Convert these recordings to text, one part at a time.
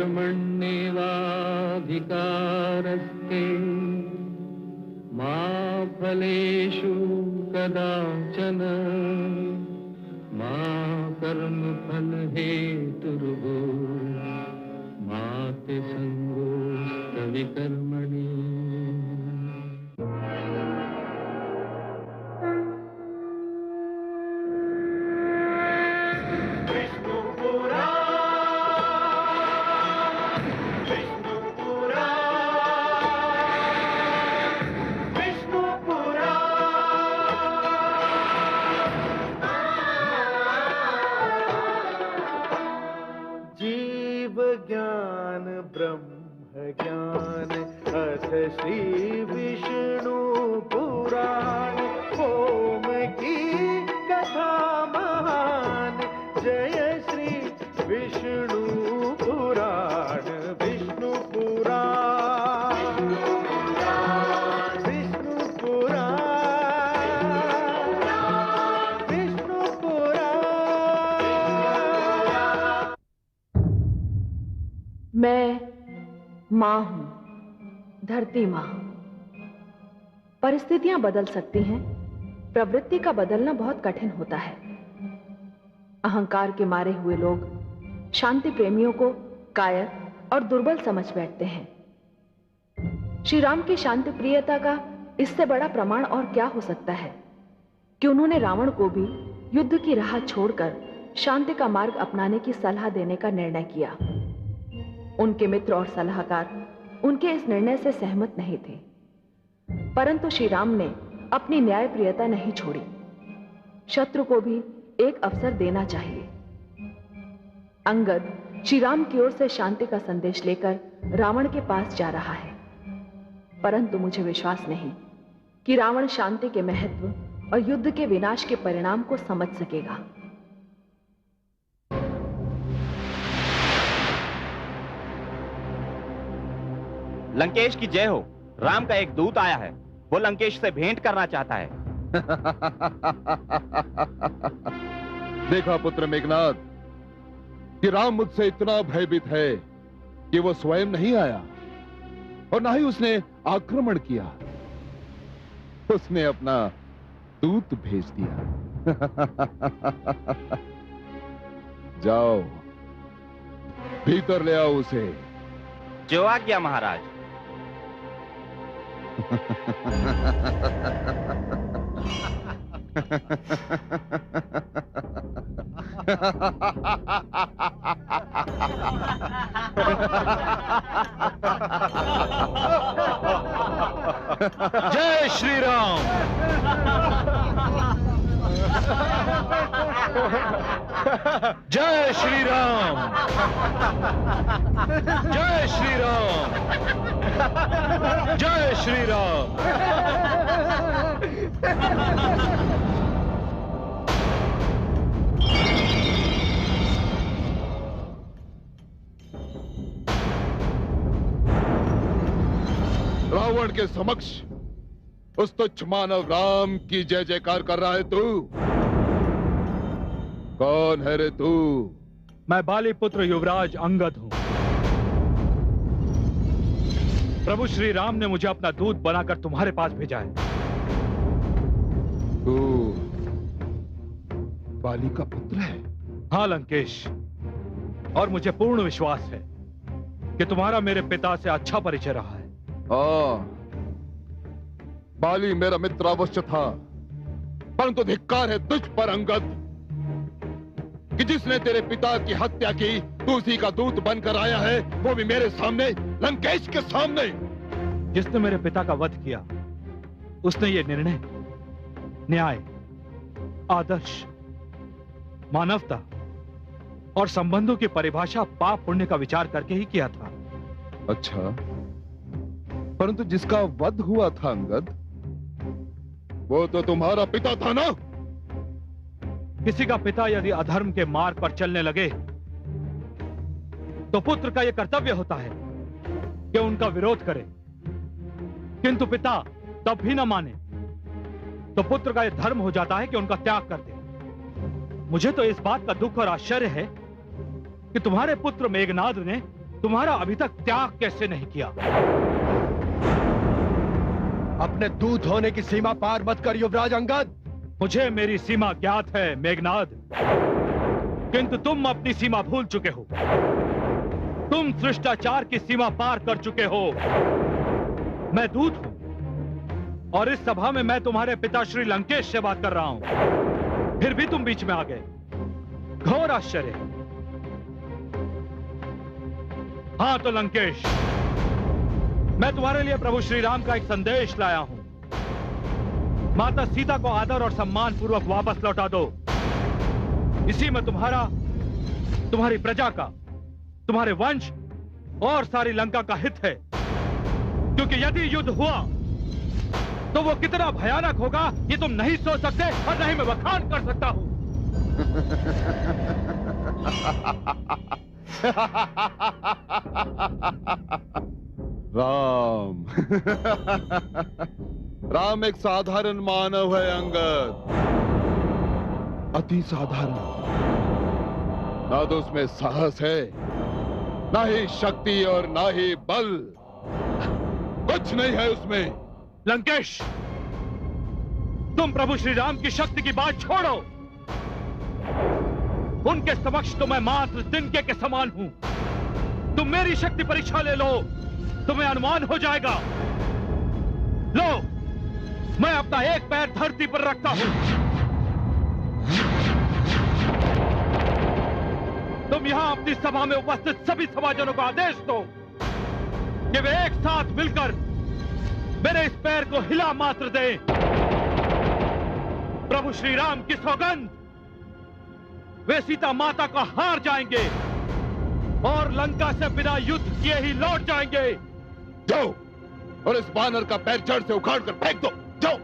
कर्मण्येवाधिकारस्ते मा फलेषु कदाचन मा कर्मफल हेतुर्भूः मा ते संगोऽस्त्वविकर्मणि। ज्ञान ब्रह्म ज्ञान अथ श्री विष्णु पुराण ओम की कथा महान जय श्री विष्णु पुराण विष्णु पुराण विष्णु पुराण विष्णु पुराण। मैं मां हूं, धरती मां। परिस्थितियां बदल सकती हैं, प्रवृत्ति का बदलना बहुत कठिन होता है। अहंकार के मारे हुए लोग शांति प्रेमियों को कायर और दुर्बल समझ बैठते हैं। श्री राम की शांति प्रियता का इससे बड़ा प्रमाण और क्या हो सकता है कि उन्होंने रावण को भी युद्ध की राह छोड़कर शांति का मार्ग अपनाने की सलाह देने का निर्णय किया। उनके मित्र और सलाहकार उनके इस निर्णय से सहमत नहीं थे, परंतु श्री राम ने अपनी न्यायप्रियता नहीं छोड़ी। शत्रु को भी एक अवसर देना चाहिए। अंगद श्री राम की ओर से शांति का संदेश लेकर रावण के पास जा रहा है, परंतु मुझे विश्वास नहीं कि रावण शांति के महत्व और युद्ध के विनाश के परिणाम को समझ सकेगा। लंकेश की जय हो। राम का एक दूत आया है, वो लंकेश से भेंट करना चाहता है। देखा पुत्र मेघनाद कि राम मुझसे इतना भयभीत है कि वो स्वयं नहीं आया और ना ही उसने आक्रमण किया, उसने अपना दूत भेज दिया। जाओ भीतर ले आओ उसे। जो आज्ञा महाराज। जय श्री राम। जय श्री राम। जय श्री राम। जय श्री राम। रावण के समक्ष उस तुच्छ मानव राम की जय जयकार कर रहा है तू? कौन है रे तू? मैं बाली पुत्र युवराज अंगद हूं। प्रभु श्री राम ने मुझे अपना दूत बनाकर तुम्हारे पास भेजा है। तू बाली का पुत्र है? हाँ लंकेश, और मुझे पूर्ण विश्वास है कि तुम्हारा मेरे पिता से अच्छा परिचय रहा है। बाली मेरा मित्र अवश्य था, परंतु धिक्कार है तुझ पर अंगद कि जिसने तेरे पिता की हत्या की तू उसी का दूत बनकर आया है, वो भी मेरे सामने, लंकेश के सामने। जिसने मेरे पिता का वध किया उसने ये निर्णय न्याय, आदर्श, मानवता और संबंधों की परिभाषा पाप पुण्य का विचार करके ही किया था। अच्छा, परंतु जिसका वध हुआ था अंगद, वो तो तुम्हारा पिता था ना? किसी का पिता यदि अधर्म के मार्ग पर चलने लगे तो पुत्र का यह कर्तव्य होता है कि उनका विरोध करे, किंतु पिता तब भी न माने तो पुत्र का यह धर्म हो जाता है कि उनका त्याग कर दे। मुझे तो इस बात का दुख और आश्चर्य है कि तुम्हारे पुत्र मेघनाद ने तुम्हारा अभी तक त्याग कैसे नहीं किया? अपने दूत होने की सीमा पार मत कर युवराज अंगद। मुझे मेरी सीमा ज्ञात है मेघनाद, किंतु तुम अपनी सीमा भूल चुके हो। तुम शिष्टाचार की सीमा पार कर चुके हो। मैं दूत हूं और इस सभा में मैं तुम्हारे पिता श्री लंकेश से बात कर रहा हूं, फिर भी तुम बीच में आ गए। घोर आश्चर्य। हाँ तो लंकेश, मैं तुम्हारे लिए प्रभु श्री राम का एक संदेश लाया हूं। माता सीता को आदर और सम्मान पूर्वक वापस लौटा दो। इसी में तुम्हारी प्रजा का, तुम्हारे वंश और सारी लंका का हित है। क्योंकि यदि युद्ध हुआ तो वो कितना भयानक होगा ये तुम नहीं सोच सकते और नहीं मैं बखान कर सकता हूं। राम राम एक साधारण मानव है अंगद, अति साधारण। ना तो उसमें साहस है, ना ही शक्ति और ना ही बल, कुछ नहीं है उसमें। लंकेश, तुम प्रभु श्री राम की शक्ति की बात छोड़ो। उनके समक्ष तो मैं मात्र तिनके के समान हूं। तुम मेरी शक्ति परीक्षा ले लो, तुम्हें अनुमान हो जाएगा। लो, मैं अपना एक पैर धरती पर रखता हूं। तुम यहां अपनी सभा में उपस्थित सभी सभाजनों को आदेश दो कि वे एक साथ मिलकर मेरे इस पैर को हिला मात्र दें। प्रभु श्री राम की सौगंध, वे सीता माता को हार जाएंगे और लंका से बिना युद्ध किए ही लौट जाएंगे। जाओ और इस बानर का पैर जड़ से उखाड़ कर फेंक दो। जाओ।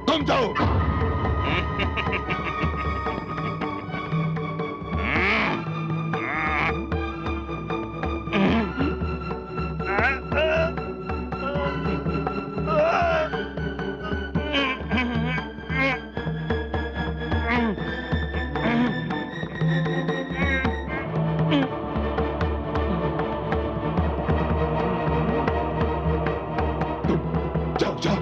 तुम जाओ। जाओ जाओ।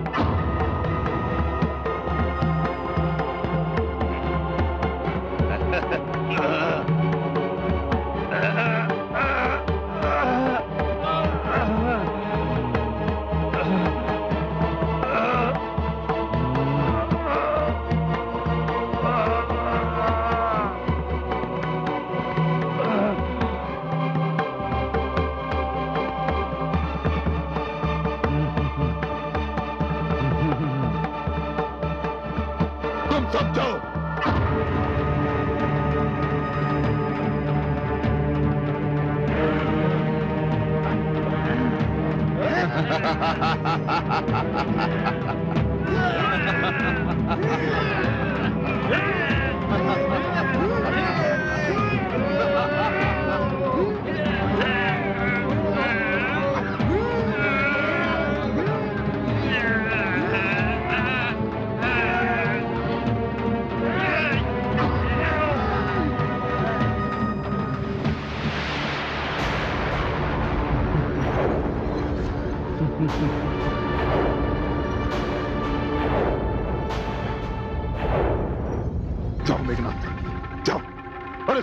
तुम सब जाओ।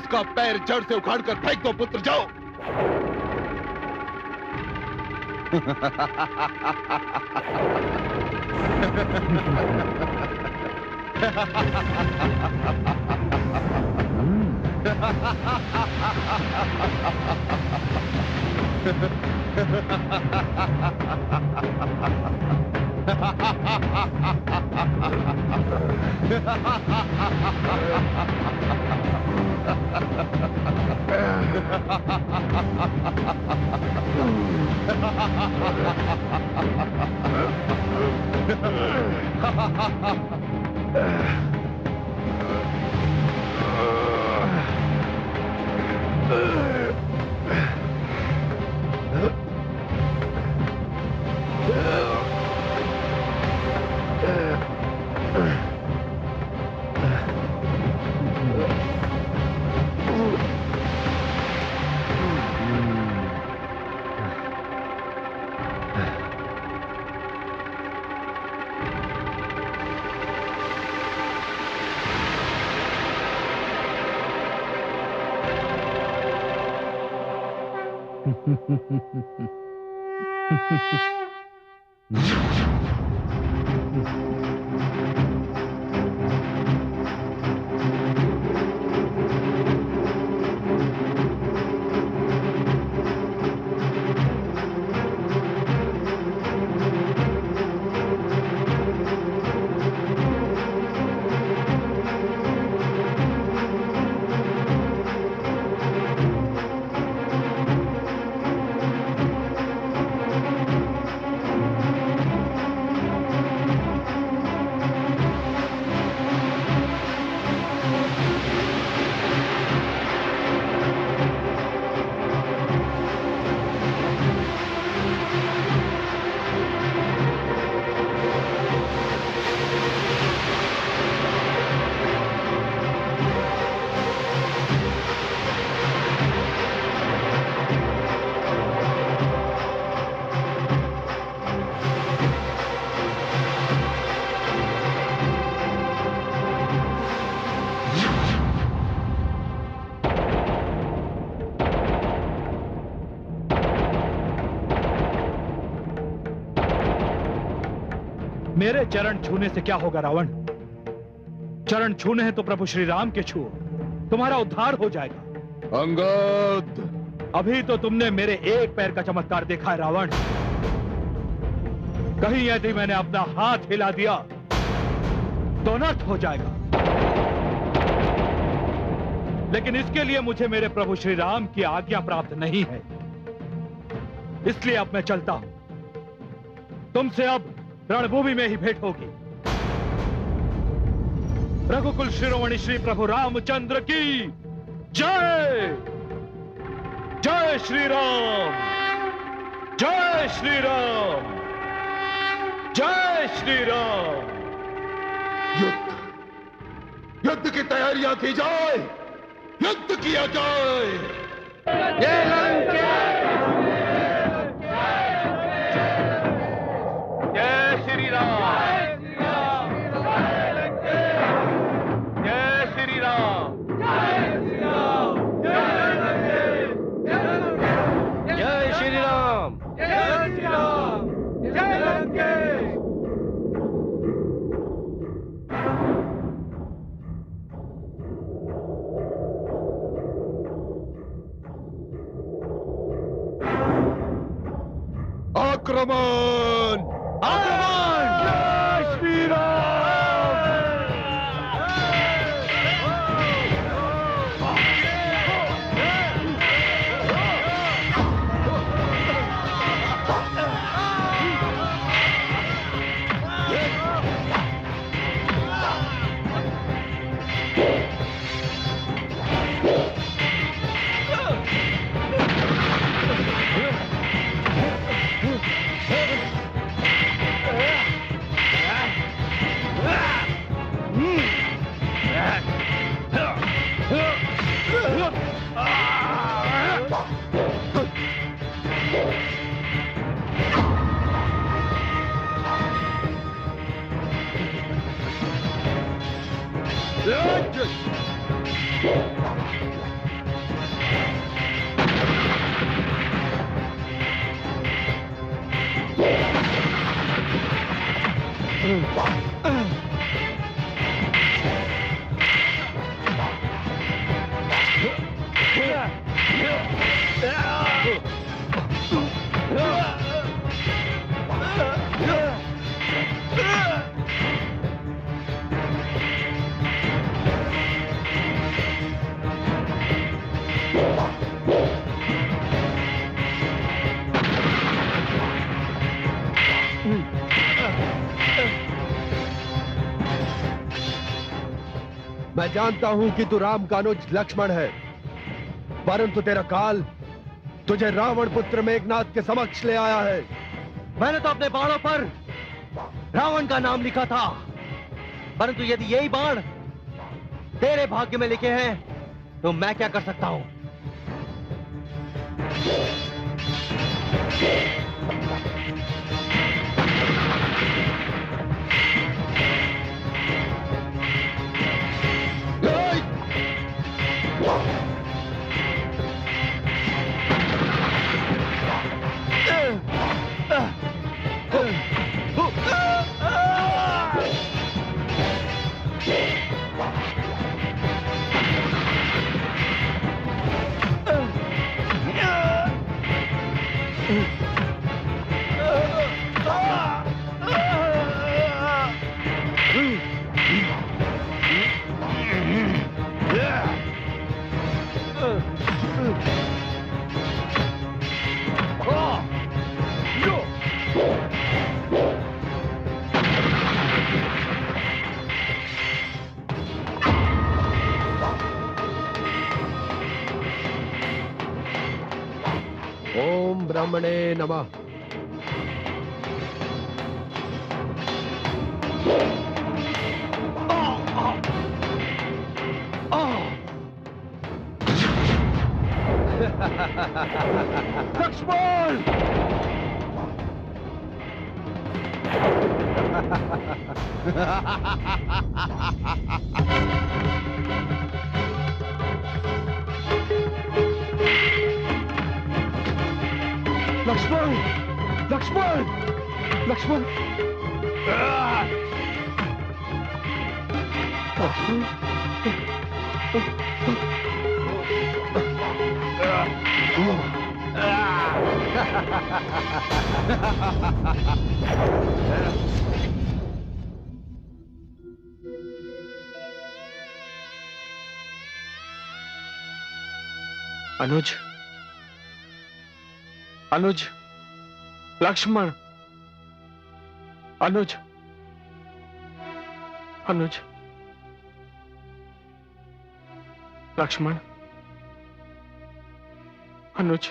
उसका पैर जड़ से उखाड़ कर फेंक दो पुत्र, जाओ। मेरे चरण छूने से क्या होगा रावण? चरण छूने हैं तो प्रभु श्री राम के छुओ, तुम्हारा उद्धार हो जाएगा। अंगद, अभी तो तुमने मेरे एक पैर का चमत्कार देखा है रावण। कहीं यदि मैंने अपना हाथ हिला दिया तो अनर्थ हो जाएगा। लेकिन इसके लिए मुझे मेरे प्रभु श्री राम की आज्ञा प्राप्त नहीं है, इसलिए अब मैं चलता हूं। तुमसे अब रणभूमि में ही भेंट होगी। रघुकुल शिरोमणि श्री प्रभु रामचंद्र की जय। जय श्री राम, जय श्री राम, जय श्री राम। युद्ध युद्ध की तैयारियां की जाए, युद्ध किया जाए। जय श्री राम, जय श्री राम, जय श्री राम, आक्रमण, आक्रमण। जय श्री राम। मैं जानता हूं कि तू राम का अनुज लक्ष्मण है, परंतु तेरा काल तुझे रावण पुत्र मेघनाद के समक्ष ले आया है। मैंने तो अपने बाणों पर रावण का नाम लिखा था, परंतु यदि यही बाण तेरे भाग्य में लिखे हैं तो मैं क्या कर सकता हूं? ओम ब्रह्मणे नमः। लक्ष्मण! लक्ष्मण! लक्ष्मण! लक्ष्मण! अनुज, अनुज, लक्ष्मण, अनुज, अनुज, लक्ष्मण, अनुज,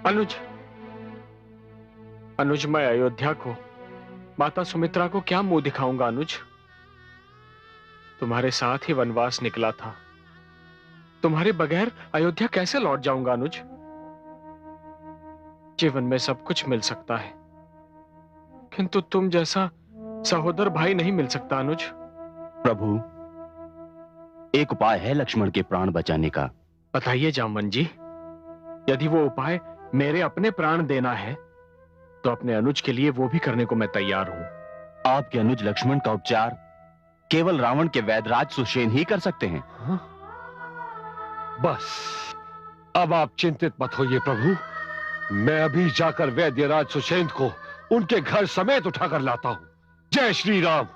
अनुज, अनुज, मैं अयोध्या को, माता सुमित्रा को क्या मुंह दिखाऊंगा अनुज? तुम्हारे साथ ही वनवास निकला था, तुम्हारे बगैर अयोध्या कैसे लौट जाऊंगा अनुज? जीवन में सब कुछ मिल सकता है, किंतु तुम जैसा सहोदर भाई नहीं मिल सकता अनुज। प्रभु, एक उपाय है लक्ष्मण के प्राण बचाने का। बताइए जामवन जी। यदि वो उपाय मेरे अपने प्राण देना है तो अपने अनुज के लिए वो भी करने को मैं तैयार हूं। आपके अनुज लक्ष्मण का उपचार केवल रावण के वैदराज सुषेण ही कर सकते हैं। हाँ? बस अब आप चिंतित मत होइए प्रभु, मैं अभी जाकर वैद्यराज सुषेण को उनके घर समेत उठाकर लाता हूं। जय श्री राम।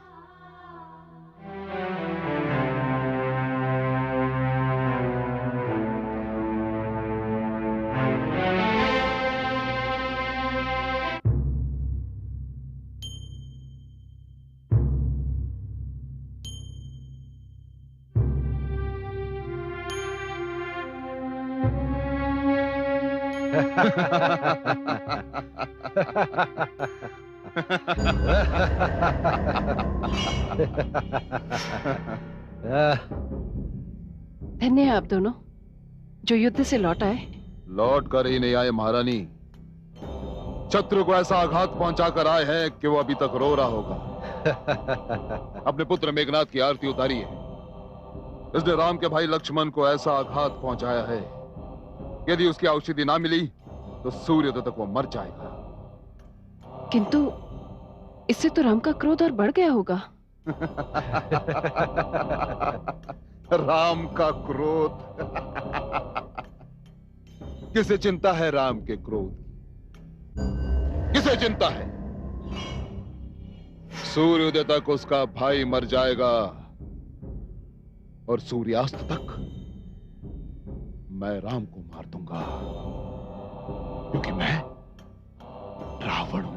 धन्य है आप दोनों जो युद्ध से लौट आए। लौट कर ही नहीं आए महारानी, शत्रु को ऐसा आघात पहुंचाकर आए हैं कि वो अभी तक रो रहा होगा। अपने पुत्र मेघनाद की आरती उतारी है। इसने राम के भाई लक्ष्मण को ऐसा आघात पहुंचाया है, यदि उसकी औषधि ना मिली तो सूर्योदय तक वो मर जाएगा। किंतु इससे तो राम का क्रोध और बढ़ गया होगा। राम का क्रोध? किसे चिंता है राम के क्रोध? किसे चिंता है? सूर्योदय तक उसका भाई मर जाएगा और सूर्यास्त तक मैं राम को मार दूंगा, क्योंकि मैं रावण हूं।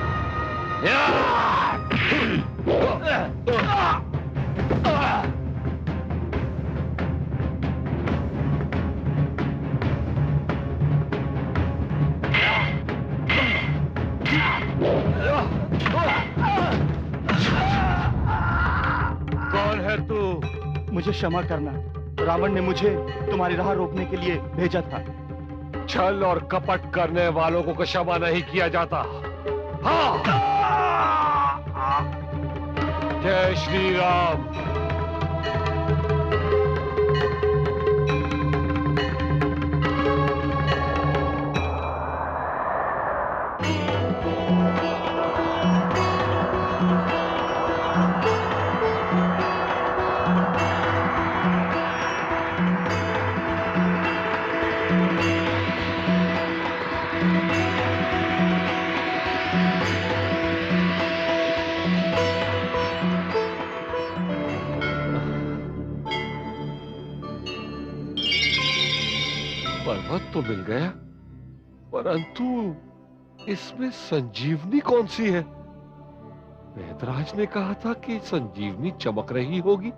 है तू? मुझे क्षमा करना, रावण ने मुझे तुम्हारी राह रोकने के लिए भेजा था। छल और कपट करने वालों को क्षमा नहीं किया जाता। हाँ। जय श्री राम। पर्वत तो मिल गया, परंतु इसमें संजीवनी कौन सी है? वेदराज ने कहा था कि संजीवनी चमक रही होगी,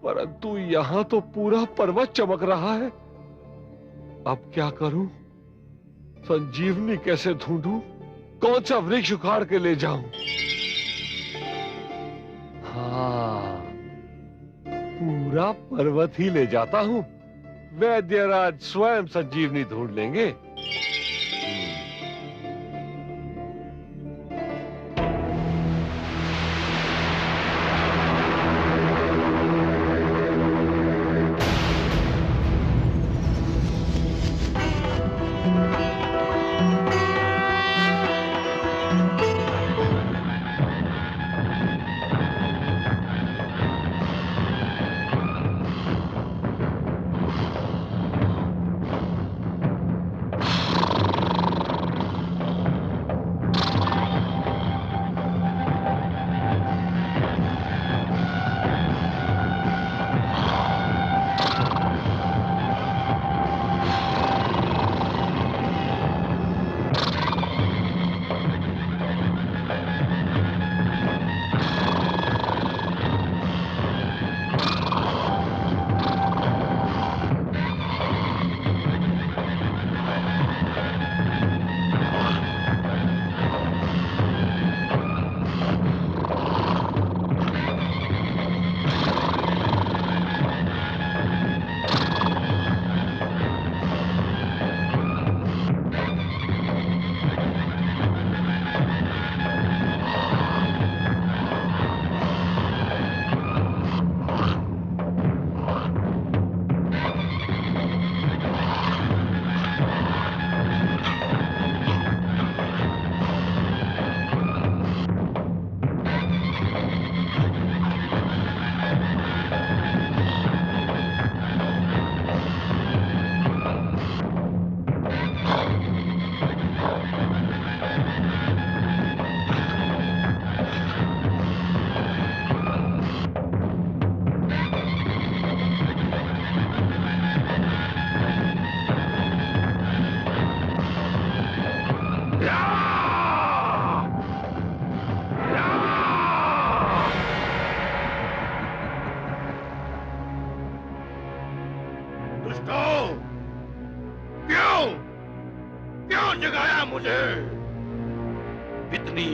परंतु यहां तो पूरा पर्वत चमक रहा है। अब क्या करूं? संजीवनी कैसे ढूंढूं? कौन सा वृक्ष उखाड़ के ले जाऊं? हाँ, पूरा पर्वत ही ले जाता हूं। वैद्यराज स्वयं संजीवनी ढूंढ लेंगे।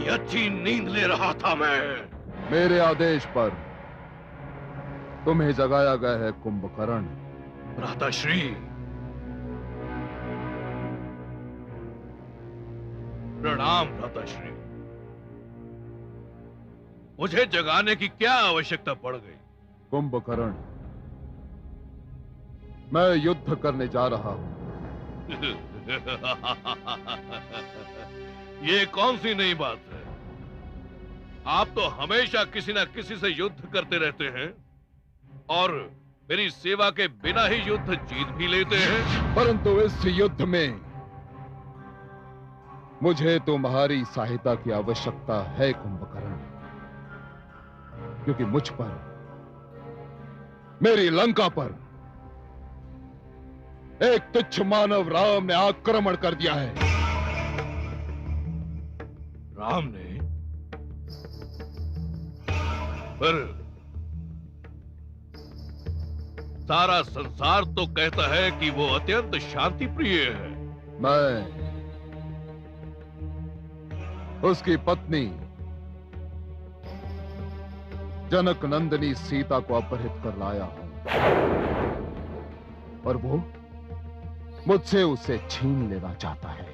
अच्छी नींद ले रहा था मैं। मेरे आदेश पर तुम्हें जगाया गया है कुंभकर्ण। भ्राताश्री, प्रणाम भ्राताश्री। मुझे जगाने की क्या आवश्यकता पड़ गई? कुंभकर्ण, मैं युद्ध करने जा रहा हूं। ये कौन सी नई बात है? आप तो हमेशा किसी न किसी से युद्ध करते रहते हैं और मेरी सेवा के बिना ही युद्ध जीत भी लेते हैं। परंतु इस युद्ध में मुझे तुम्हारी सहायता की आवश्यकता है कुंभकर्ण, क्योंकि मुझ पर, मेरी लंका पर एक तुच्छ मानव राम ने आक्रमण कर दिया है। राम ने? पर सारा संसार तो कहता है कि वो अत्यंत शांति प्रिय है। मैं उसकी पत्नी जनक नंदिनी सीता को अपहरित कर लाया हूं और वो मुझसे उसे छीन लेना चाहता है।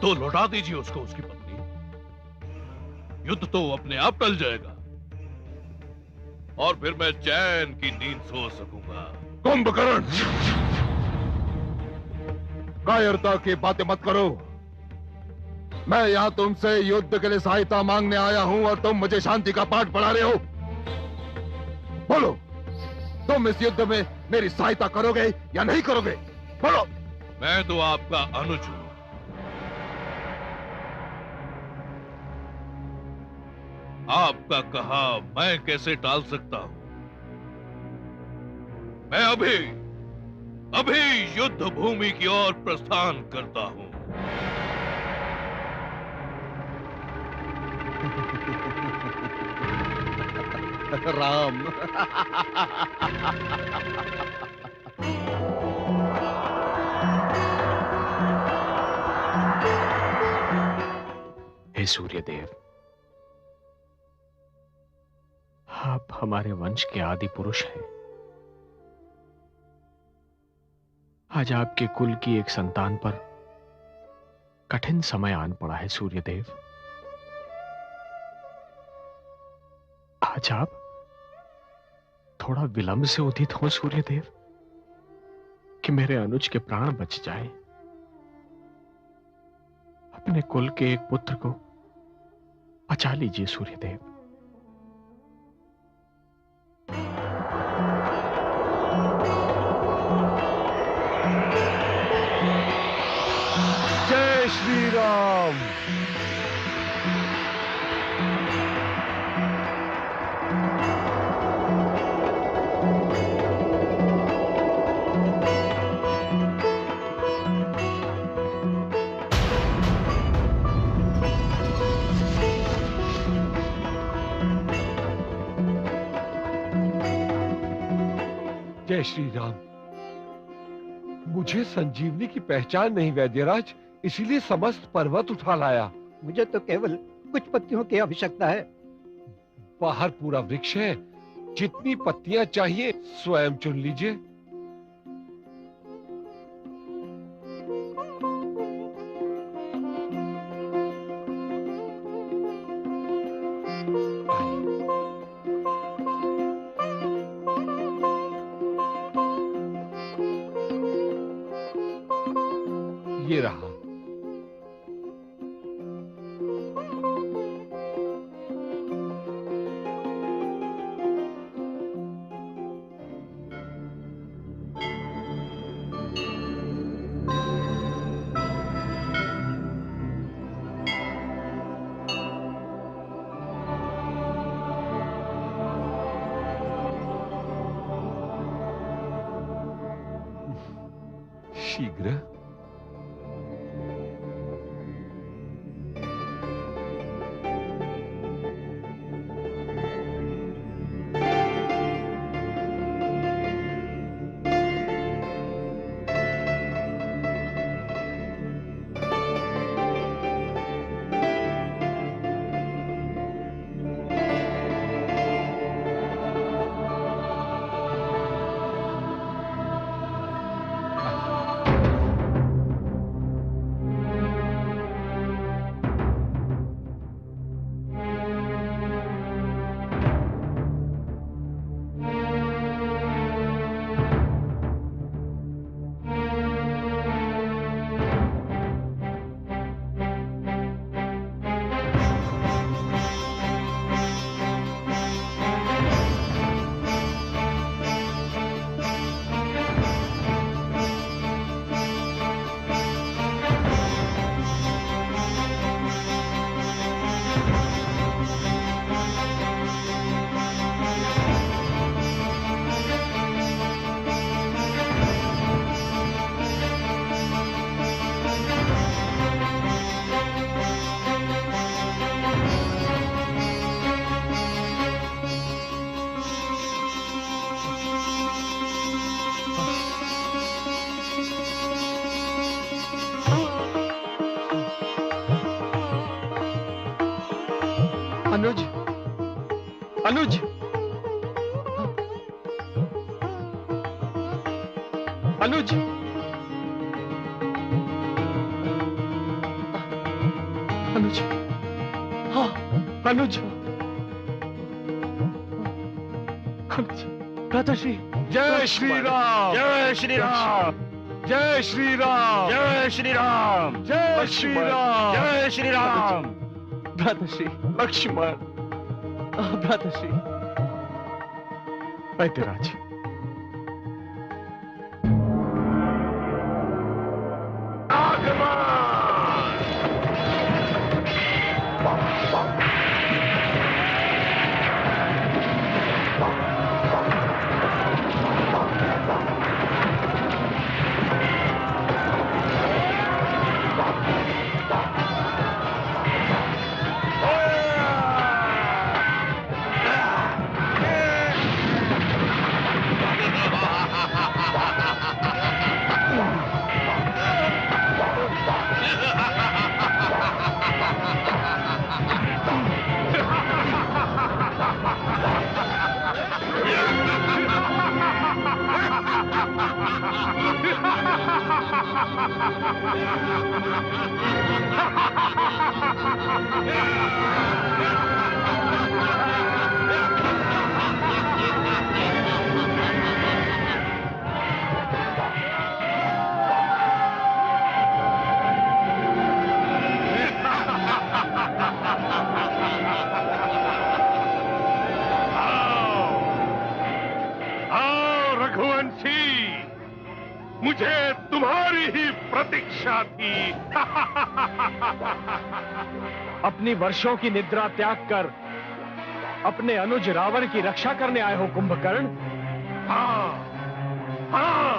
तो लौटा दीजिए उसको उसकी पत्नी। युद्ध तो अपने आप टल जाएगा और फिर मैं चैन की नींद सो सकूंगा। कुंभकर्ण, कायरता की बातें मत करो। मैं यहां तुमसे युद्ध के लिए सहायता मांगने आया हूं और तुम मुझे शांति का पाठ पढ़ा रहे हो। बोलो, तुम इस युद्ध में मेरी सहायता करोगे या नहीं करोगे? बोलो। मैं तो आपका अनुज हूं। आपका कहा मैं कैसे टाल सकता हूं? मैं अभी युद्ध भूमि की ओर प्रस्थान करता हूं। राम। हे सूर्यदेव, आप हमारे वंश के आदि पुरुष हैं। आज आपके कुल की एक संतान पर कठिन समय आन पड़ा है सूर्यदेव। आज आप थोड़ा विलंब से उदित हो सूर्यदेव, कि मेरे अनुज के प्राण बच जाए। अपने कुल के एक पुत्र को बचा लीजिए सूर्यदेव। जय श्री राम। जय श्री राम। मुझे संजीवनी की पहचान नहीं वैद्यराज, इसीलिए समस्त पर्वत उठा लाया। मुझे तो केवल कुछ पत्तियों की आवश्यकता है। बाहर पूरा वृक्ष है, जितनी पत्तियां चाहिए स्वयं चुन लीजिए। ये रहा। शीघ्र। अनुज, अनुज, अनुज, हाँ, अनुज, अनुज, भ्राताश्री, जय श्री राम, जय श्री राम, जय श्री राम, जय श्री राम, जय श्री राम, जय श्री राम। भ्राताश्री, लक्ष्मण, भ्राताश्री। वैद्यराज, मुझे तुम्हारी ही प्रतीक्षा थी। अपनी वर्षों की निद्रा त्याग कर अपने अनुज रावण की रक्षा करने आए हो कुंभकर्ण? हाँ, हाँ,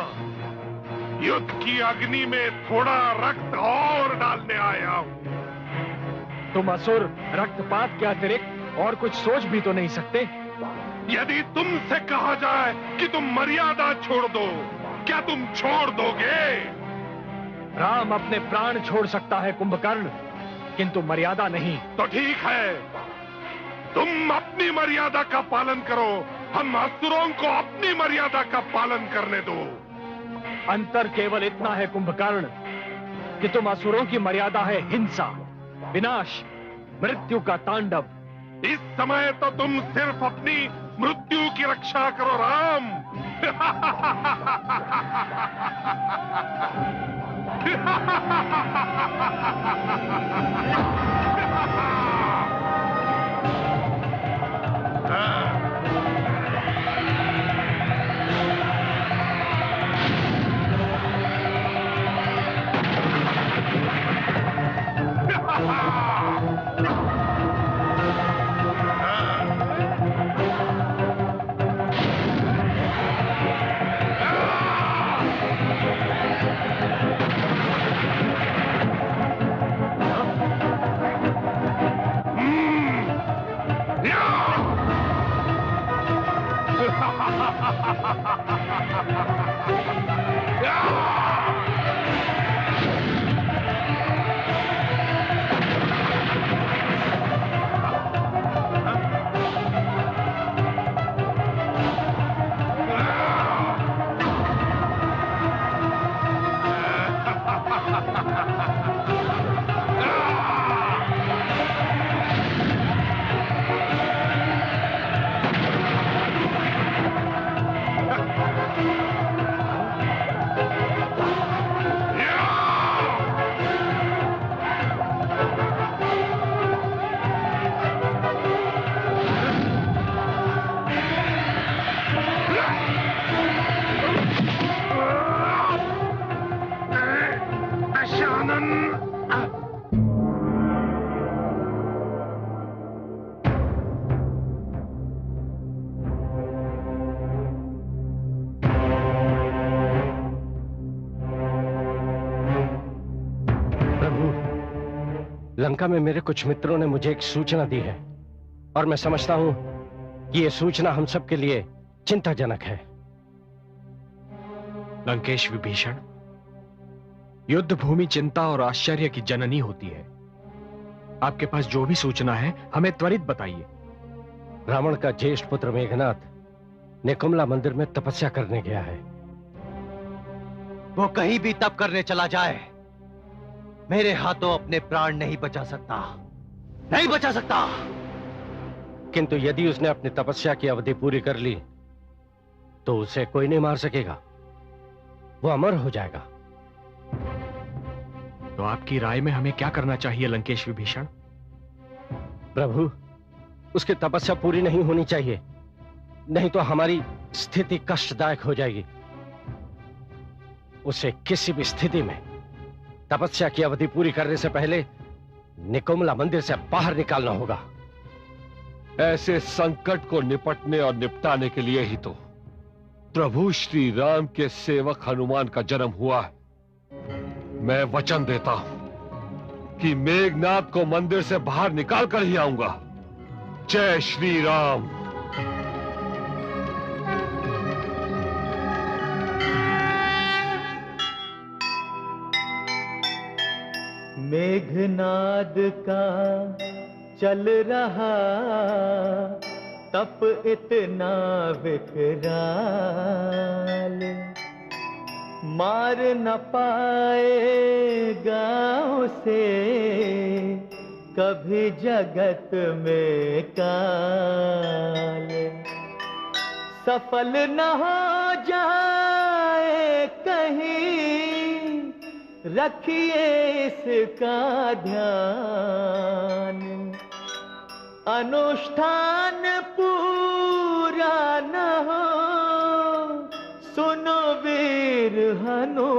युद्ध की अग्नि में थोड़ा रक्त और डालने आया हूँ। तुम असुर रक्तपात के अतिरिक्त और कुछ सोच भी तो नहीं सकते? यदि तुमसे कहा जाए कि तुम मर्यादा छोड़ दो, क्या तुम छोड़ दोगे? राम अपने प्राण छोड़ सकता है कुंभकर्ण, किंतु मर्यादा नहीं। तो ठीक है, तुम अपनी मर्यादा का पालन करो, हम असुरों को अपनी मर्यादा का पालन करने दो। अंतर केवल इतना है कुंभकर्ण कि तुम असुरों की मर्यादा है हिंसा, विनाश, मृत्यु का तांडव। इस समय तो तुम सिर्फ अपनी मृत्यु की रक्षा करो राम। लंका में मेरे कुछ मित्रों ने मुझे एक सूचना दी है और मैं समझता हूं कि यह सूचना हम सब के लिए चिंताजनक है। लंकेश विभीषण, युद्ध भूमि चिंता और आश्चर्य की जननी होती है। आपके पास जो भी सूचना है हमें त्वरित बताइए। रावण का ज्येष्ठ पुत्र मेघनाथ निकुम्ला मंदिर में तपस्या करने गया है। वो कहीं भी तप करने चला जाए, मेरे हाथों अपने प्राण नहीं बचा सकता, नहीं बचा सकता। किंतु यदि उसने अपनी तपस्या की अवधि पूरी कर ली तो उसे कोई नहीं मार सकेगा, वो अमर हो जाएगा। तो आपकी राय में हमें क्या करना चाहिए लंकेश विभीषण? प्रभु, उसकी तपस्या पूरी नहीं होनी चाहिए, नहीं तो हमारी स्थिति कष्टदायक हो जाएगी। उसे किसी भी स्थिति में तपस्या की अवधि पूरी करने से पहले निकुम्ला मंदिर से बाहर निकालना होगा। ऐसे संकट को निपटने और निपटाने के लिए ही तो प्रभु श्री राम के सेवक हनुमान का जन्म हुआ है। मैं वचन देता हूं कि मेघनाथ को मंदिर से बाहर निकाल कर ही आऊंगा। जय श्री राम। मेघनाद का चल रहा तप इतना विकराल, मार न पाएगा उसे कभी जगत में काल। सफल न हो जाए कहीं, रखिए इसका ध्यान। अनुष्ठान पूरा न हो, सुनो वीर हनुमान,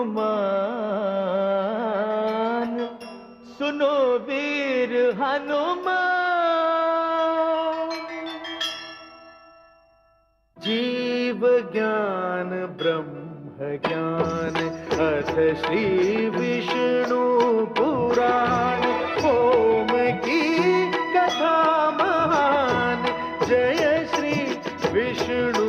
सुनो वीर हनुमान। जीव ज्ञान ब्रह्म ज्ञान अथ श्री विष्णु पुराण, ओम की कथा महान। जय श्री विष्णु